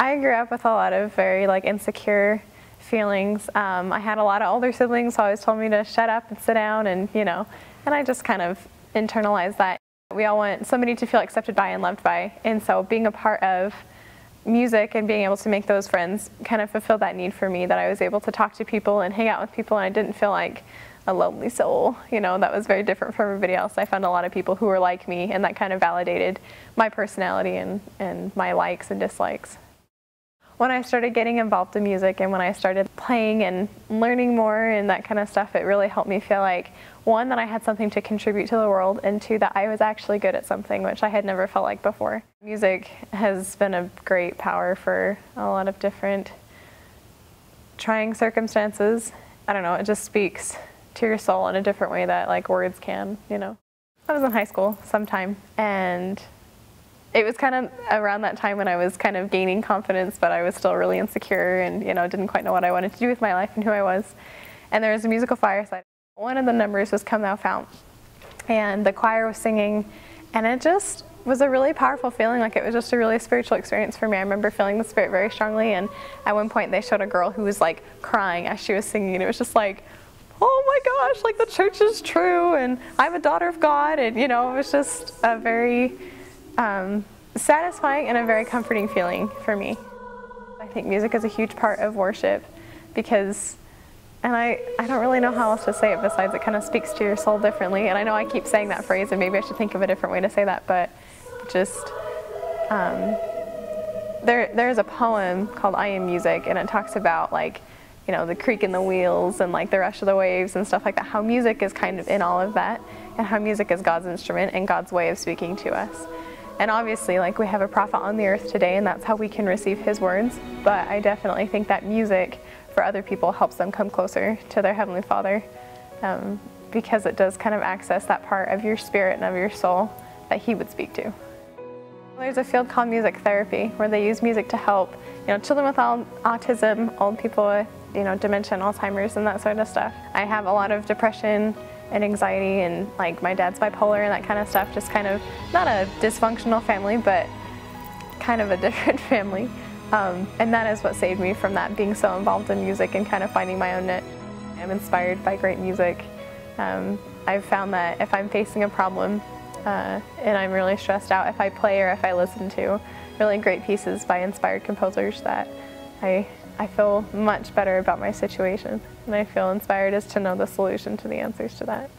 I grew up with a lot of very insecure feelings. I had a lot of older siblings who always told me to shut up and sit down, and and I just kind of internalized that. We all want somebody to feel accepted by and loved by, and so being a part of music and being able to make those friends kind of fulfilled that need for me, that I was able to talk to people and hang out with people, and I didn't feel like a lonely soul, that was very different from everybody else. I found a lot of people who were like me, and that kind of validated my personality and my likes and dislikes. When I started getting involved in music and when I started playing and learning more and that kind of stuff, it really helped me feel like, one, that I had something to contribute to the world, and two, that I was actually good at something, which I had never felt like before. Music has been a great power for a lot of different trying circumstances. I don't know, it just speaks to your soul in a different way that words can, I was in high school sometime, and it was kind of around that time when I was kind of gaining confidence, but I was still really insecure and, didn't quite know what I wanted to do with my life and who I was. And there was a Musical Fireside. One of the numbers was Come Thou Fount, and the choir was singing, and it just was a really powerful feeling. It was just a really spiritual experience for me. I remember feeling the Spirit very strongly, and at one point they showed a girl who was crying as she was singing, and it was just oh my gosh, the church is true, and I'm a daughter of God, and it was just a very satisfying and a very comforting feeling for me. I think music is a huge part of worship because, and I don't really know how else to say it besides it kind of speaks to your soul differently, and I know I keep saying that phrase and maybe I should think of a different way to say that, but just, there's a poem called I Am Music, and it talks about the creak in the wheels and the rush of the waves and stuff like that, how music is kind of in all of that, and how music is God's instrument and God's way of speaking to us. And obviously, we have a prophet on the earth today, and that's how we can receive his words, but I definitely think that music for other people helps them come closer to their Heavenly Father, because it does kind of access that part of your spirit and of your soul that he would speak to. There's a field called music therapy where they use music to help children with autism, old people with dementia and Alzheimer's and that sort of stuff. I have a lot of depression and anxiety, and my dad's bipolar and that kind of stuff, just kind of not a dysfunctional family, but kind of a different family. And that is what saved me from that, being so involved in music and kind of finding my own niche. I'm inspired by great music. I've found that if I'm facing a problem and I'm really stressed out, if I play or if I listen to really great pieces by inspired composers, that I feel much better about my situation, and I feel inspired as to know the solution to the answers to that.